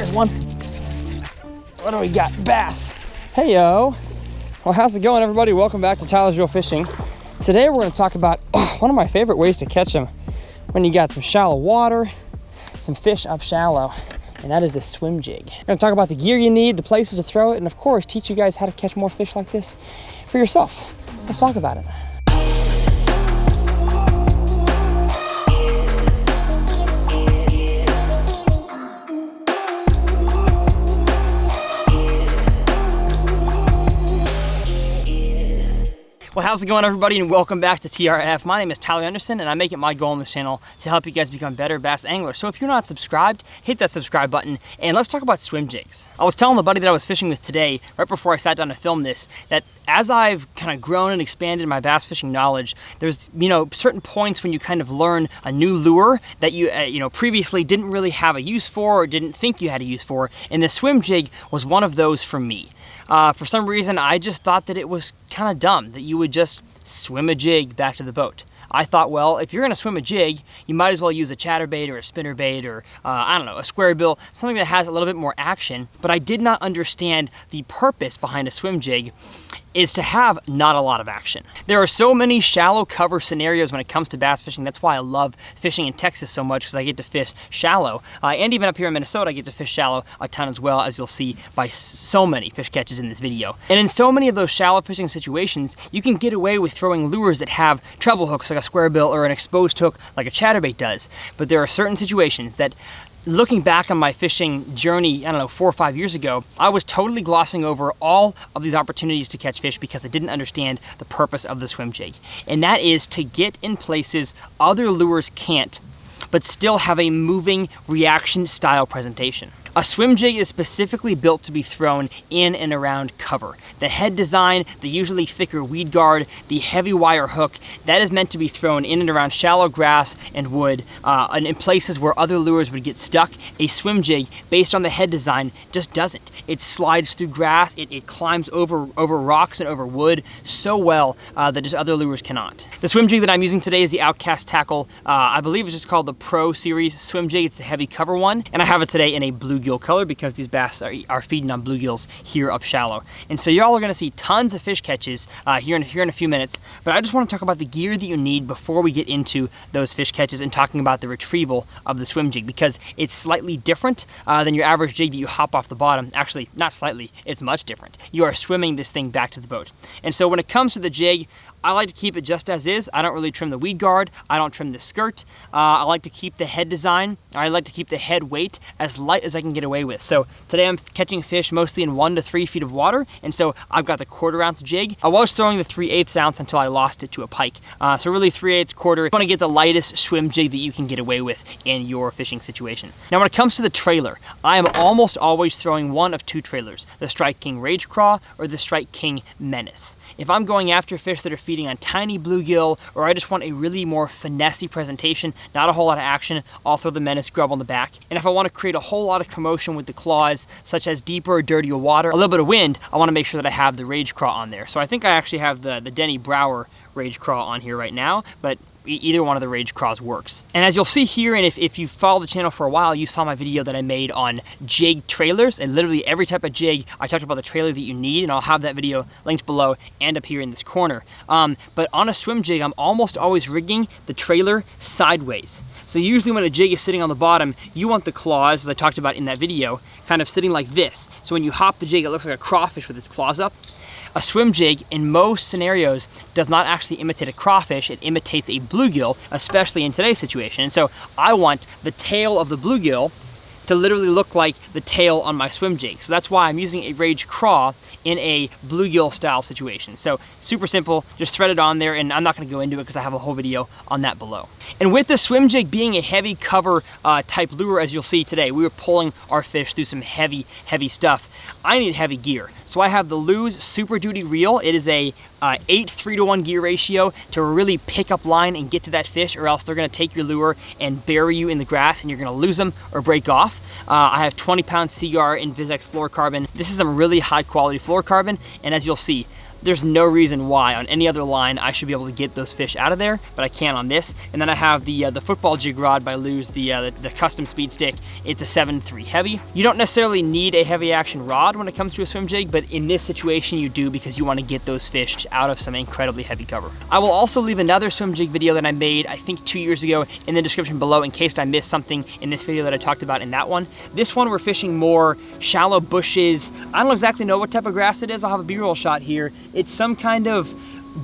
There's one. What do we got? Bass. Hey, yo. Well, how's it going, everybody? Welcome back to Tyler's Real Fishing. Today, we're going to talk about one of my favorite ways to catch them when you got some shallow water, some fish up shallow, and that is the swim jig. We're going to talk about the gear you need, the places to throw it, and of course, teach you guys how to catch more fish like this for yourself. Let's talk about it. Well, how's it going, everybody, and welcome back to TRF. My name is Tyler Anderson, and I make it my goal on this channel to help you guys become better bass anglers. So if you're not subscribed, hit that subscribe button, and let's talk about swim jigs. I was telling the buddy that I was fishing with today, right before I sat down to film this, that as I've kind of grown and expanded my bass fishing knowledge, there's, certain points when you kind of learn a new lure that you, previously didn't really have a use for or didn't think you had a use for, and the swim jig was one of those for me. For some reason, I just thought that it was kind of dumb that you would just swim a jig back to the boat. I thought, well, if you're gonna swim a jig, you might as well use a chatterbait or a spinnerbait or, I don't know, a square bill, something that has a little bit more action. But I did not understand the purpose behind a swim jig is to have not a lot of action. There are so many shallow cover scenarios when it comes to bass fishing. That's why I love fishing in Texas so much, because I get to fish shallow. And even up here in Minnesota, I get to fish shallow a ton as well, as you'll see by so many fish catches in this video. And in so many of those shallow fishing situations, you can get away with throwing lures that have treble hooks like a square bill or an exposed hook like a chatterbait does. But there are certain situations that, looking back on my fishing journey, 4 or 5 years ago, I was totally glossing over all of these opportunities to catch fish because I didn't understand the purpose of the swim jig. And that is to get in places other lures can't, but still have a moving reaction style presentation. A swim jig is specifically built to be thrown in and around cover. The head design, the usually thicker weed guard, the heavy wire hook, that is meant to be thrown in and around shallow grass and wood, and in places where other lures would get stuck. A swim jig, based on the head design, just doesn't. It slides through grass, it climbs over rocks and over wood so well that just other lures cannot. The swim jig that I'm using today is the Outcast Tackle. I believe it's just called the Pro Series swim jig. It's the heavy cover one, and I have it today in a bluegill color because these bass are feeding on bluegills here up shallow. And so y'all are gonna see tons of fish catches here in a few minutes, but I just wanna talk about the gear that you need before we get into those fish catches and talking about the retrieval of the swim jig, because it's slightly different than your average jig that you hop off the bottom. Actually, not slightly, it's much different. You are swimming this thing back to the boat. And so when it comes to the jig, I like to keep it just as is. I don't really trim the weed guard. I don't trim the skirt. I like to keep the head design. I like to keep the head weight as light as I can get away with. So today I'm catching fish mostly in 1 to 3 feet of water. And so I've got the 1/4 ounce jig. I was throwing the 3/8 ounce until I lost it to a pike. So really 3/8, quarter. You want to get the lightest swim jig that you can get away with in your fishing situation. Now when it comes to the trailer, I am almost always throwing one of 2 trailers, the Strike King Rage Craw or the Strike King Menace. If I'm going after fish that are feeding on tiny bluegill, or I just want a really more finessey presentation, not a whole lot of action, I'll throw the Menace grub on the back. And if I want to create a whole lot of commotion with the claws, such as deeper or dirtier water, a little bit of wind, I want to make sure that I have the Rage Craw on there. So I think I actually have the Denny Brower Rage Craw on here right now, but either one of the Rage Craws works. And as you'll see here, and if you follow the channel for a while, you saw my video that I made on jig trailers, and literally every type of jig, I talked about the trailer that you need, and I'll have that video linked below and up here in this corner. But on a swim jig, I'm almost always rigging the trailer sideways. So usually when a jig is sitting on the bottom, you want the claws, as I talked about in that video, kind of sitting like this. So when you hop the jig, it looks like a crawfish with its claws up. A swim jig, in most scenarios, does not actually imitate a crawfish, it imitates a bluegill, especially in today's situation. And so I want the tail of the bluegill to literally look like the tail on my swim jig. So that's why I'm using a Rage Craw in a bluegill style situation. So super simple, just thread it on there, and I'm not gonna go into it because I have a whole video on that below. And with the swim jig being a heavy cover type lure, as you'll see today, we were pulling our fish through some heavy stuff. I need heavy gear. So I have the Lew's Super Duty Reel. It is a 8:3-to-1 gear ratio to really pick up line and get to that fish, or else they're gonna take your lure and bury you in the grass and you're gonna lose them or break off. I have 20-pound Seaguar Invisex fluorocarbon. This is some really high quality fluorocarbon, and as you'll see, there's no reason why on any other line I should be able to get those fish out of there, but I can on this. And then I have the football jig rod by Lew's, the custom speed stick. It's a 7.3 heavy. You don't necessarily need a heavy action rod when it comes to a swim jig, but in this situation you do, because you want to get those fish out of some incredibly heavy cover. I will also leave another swim jig video that I made, I think 2 years ago, in the description below in case I missed something in this video that I talked about in that one. This one we're fishing more shallow bushes. I don't exactly know what type of grass it is. I'll have a B-roll shot here. It's some kind of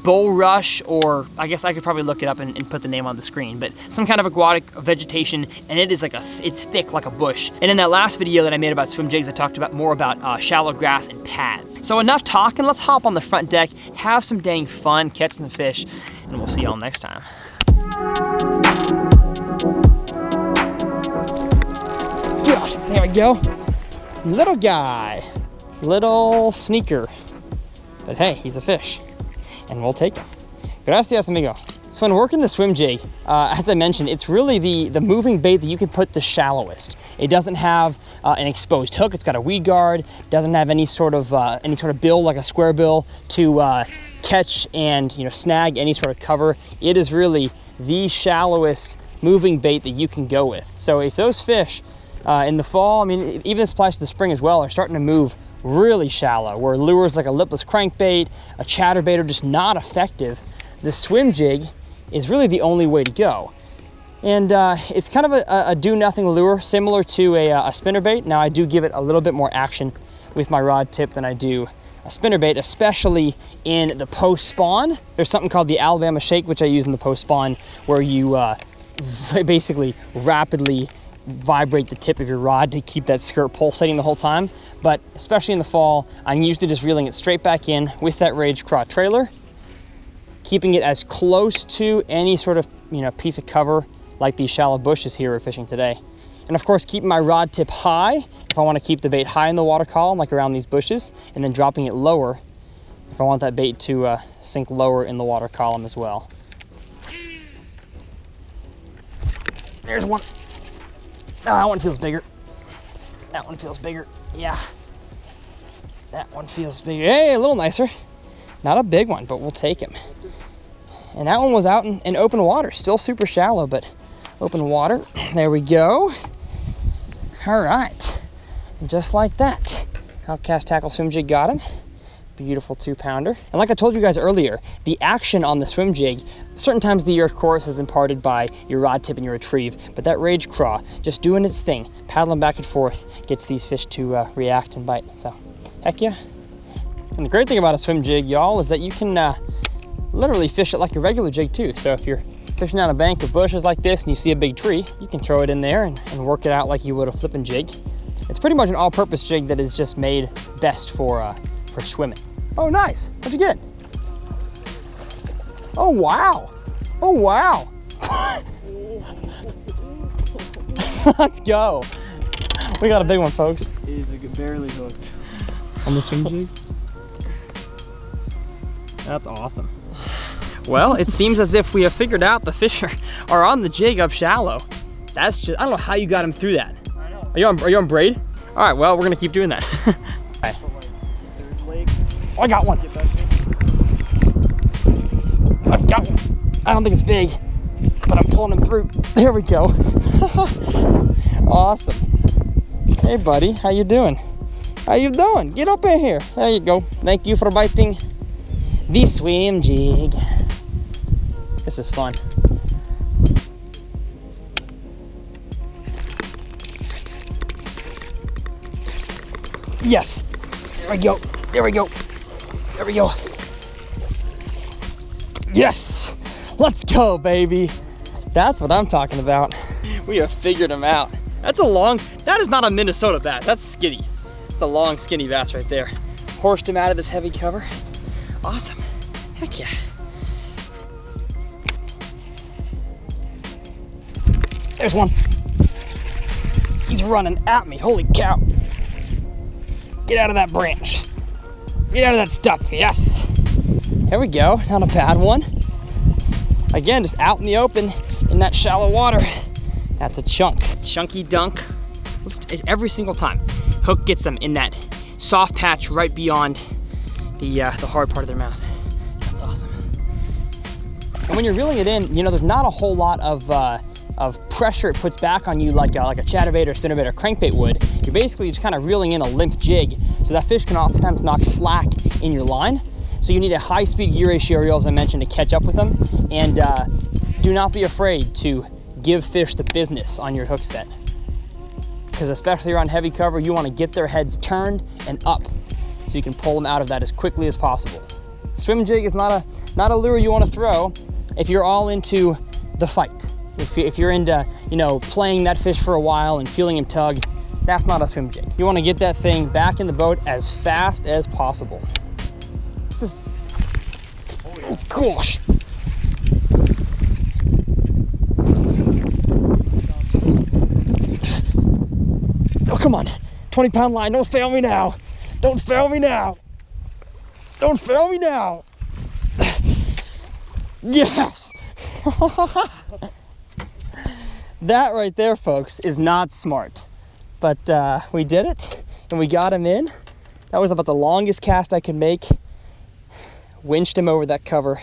bulrush, or I guess I could probably look it up and put the name on the screen, but some kind of aquatic vegetation, and it is like it's thick like a bush. And in that last video that I made about swim jigs, I talked about more about shallow grass and pads. So enough talking, let's hop on the front deck, have some dang fun, catch some fish, and we'll see y'all next time. Gosh, there we go. Little guy, little sneaker, but hey, he's a fish, and we'll take him. Gracias, amigo. So when working the swim jig, as I mentioned, it's really the moving bait that you can put the shallowest. It doesn't have an exposed hook. It's got a weed guard. Doesn't have any sort of bill like a square bill to catch and snag any sort of cover. It is really the shallowest moving bait that you can go with. So if those fish in the fall, I mean, even the splash of the spring as well, are starting to move really shallow, where lures like a lipless crankbait, a chatterbait are just not effective, the swim jig is really the only way to go. And it's kind of a do-nothing lure, similar to a spinnerbait. Now I do give it a little bit more action with my rod tip than I do a spinnerbait, especially in the post spawn. There's something called the Alabama shake, which I use in the post spawn, where you basically rapidly vibrate the tip of your rod to keep that skirt pulsating the whole time. But especially in the fall, I'm usually just reeling it straight back in with that Rage Craw trailer, keeping it as close to any sort of piece of cover like these shallow bushes here we're fishing today. And of course, keeping my rod tip high if I want to keep the bait high in the water column, like around these bushes, and then dropping it lower if I want that bait to sink lower in the water column as well. There's one. Oh, that one feels bigger. That one feels bigger. Yeah. That one feels bigger. Hey, a little nicer. Not a big one, but we'll take him. And that one was out in open water. Still super shallow, but open water. There we go. All right. And just like that, Outcast Tackle Swim Jig got him. Beautiful 2-pounder. And like I told you guys earlier, the action on the swim jig, certain times of the year, of course, is imparted by your rod tip and your retrieve, but that Rage Craw, just doing its thing, paddling back and forth, gets these fish to react and bite. So, heck yeah. And the great thing about a swim jig, y'all, is that you can literally fish it like a regular jig too. So if you're fishing down a bank of bushes like this and you see a big tree, you can throw it in there and work it out like you would a flipping jig. It's pretty much an all-purpose jig that is just made best for swimming. Oh, nice. What'd you get? Oh, wow. Oh, wow. Let's go. We got a big one, folks. He's barely hooked. On the swim jig? That's awesome. Well, it seems as if we have figured out the fish are on the jig up shallow. That's just, I don't know how you got him through that. I know. Are you on braid? All right, well, we're gonna keep doing that. Right. Oh, I got one. I've got one. I don't think it's big, but I'm pulling him through. There we go. Awesome. Hey, buddy, how you doing? How you doing? Get up in here. There you go. Thank you for biting the swim jig. This is fun. Yes. There we go. There we go. There we go. Yes. Let's go, baby. That's what I'm talking about. We have figured him out. That's a long, that is not a Minnesota bass. That's skinny. It's a long, skinny bass right there. Horsed him out of this heavy cover. Awesome. Heck yeah. There's one. He's running at me. Holy cow. Get out of that branch. Get out of that stuff. Yes. There we go. Not a bad one. Again, just out in the open in that shallow water. That's a chunk. Chunky dunk. Every single time. Hook gets them in that soft patch right beyond the hard part of their mouth. That's awesome. And when you're reeling it in, you know, there's not a whole lot of pressure it puts back on you like a chatterbait or spinnerbait or crankbait would. You're basically just kind of reeling in a limp jig, so that fish can oftentimes knock slack in your line. So you need a high-speed gear ratio reel, as I mentioned, to catch up with them. And do not be afraid to give fish the business on your hook set, because especially around heavy cover, you want to get their heads turned and up so you can pull them out of that as quickly as possible. Swim jig is not a lure you want to throw if you're all into the fight. If you're into, you know, playing that fish for a while and feeling him tug, that's not a swim jig. You want to get that thing back in the boat as fast as possible. What's this? Oh gosh! Oh, come on. 20-pound line, don't fail me now. Don't fail me now. Don't fail me now. Yes! That right there, folks, is not smart. But we did it, and we got him in. That was about the longest cast I could make. Winched him over that cover.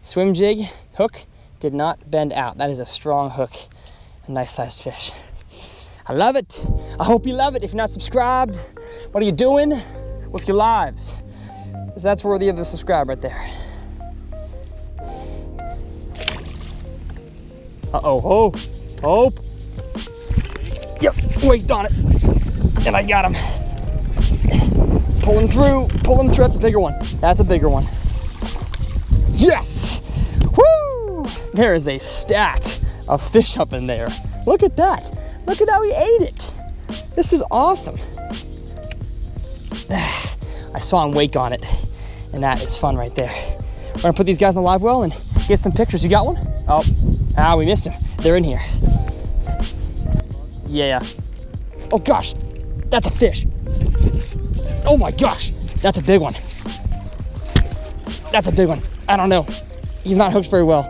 Swim jig, hook, did not bend out. That is a strong hook. A nice sized fish. I love it. I hope you love it. If you're not subscribed, what are you doing with your lives? Because that's worthy of a subscribe right there. Uh-oh, oh. Yep, weight on it. And I got him. Pull him through, that's a bigger one. That's a bigger one. Yes! Woo! There is a stack of fish up in there. Look at that. Look at how he ate it. This is awesome. I saw him wake on it, and that is fun right there. We're gonna put these guys in the live well and get some pictures. You got one? Oh, we missed him. They're in here. Yeah. Oh gosh, that's a fish. Oh my gosh, that's a big one. That's a big one. I don't know. He's not hooked very well.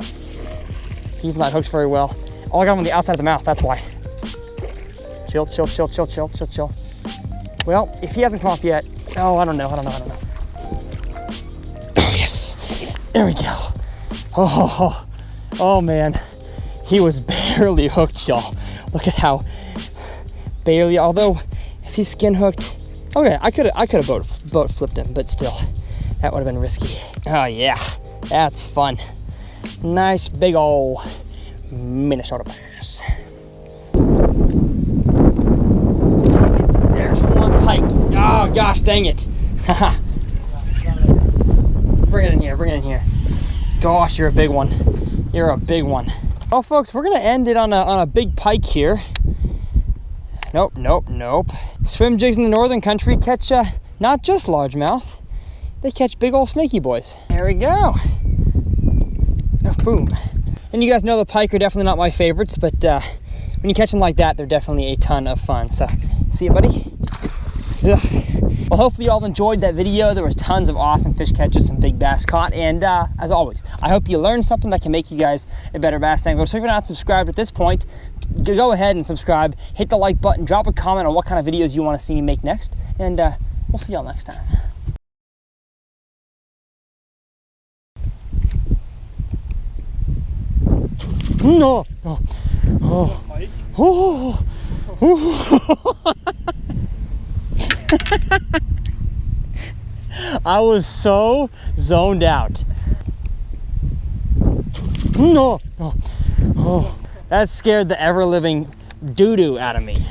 He's not hooked very well. Oh, I got him on the outside of the mouth, that's why. Chill. Well, if he hasn't come off yet, oh, I don't know. Oh, yes. There we go. Oh man. He was barely hooked, y'all. Look at how barely, although if he's skin hooked, okay, I could have boat flipped him, but still, that would have been risky. Oh yeah, that's fun. Nice big ol' Minnesota bass. There's one pike. Oh gosh, dang it. Bring it in here. Gosh, you're a big one. You're a big one. Well, folks, we're gonna end it on a big pike here. Nope. Swim jigs in the northern country catch not just largemouth, they catch big old snaky boys. There we go. Oh, boom. And you guys know the pike are definitely not my favorites, but when you catch them like that, they're definitely a ton of fun. So, see you, buddy? Ugh. Well, hopefully you all enjoyed that video. There was tons of awesome fish catches, some big bass caught, and as always, I hope you learned something that can make you guys a better bass angler. So if you're not subscribed at this point, go ahead and subscribe, hit the like button, drop a comment on what kind of videos you want to see me make next, and we'll see y'all next time. No. I was so zoned out. No. That scared the ever-living doo-doo out of me.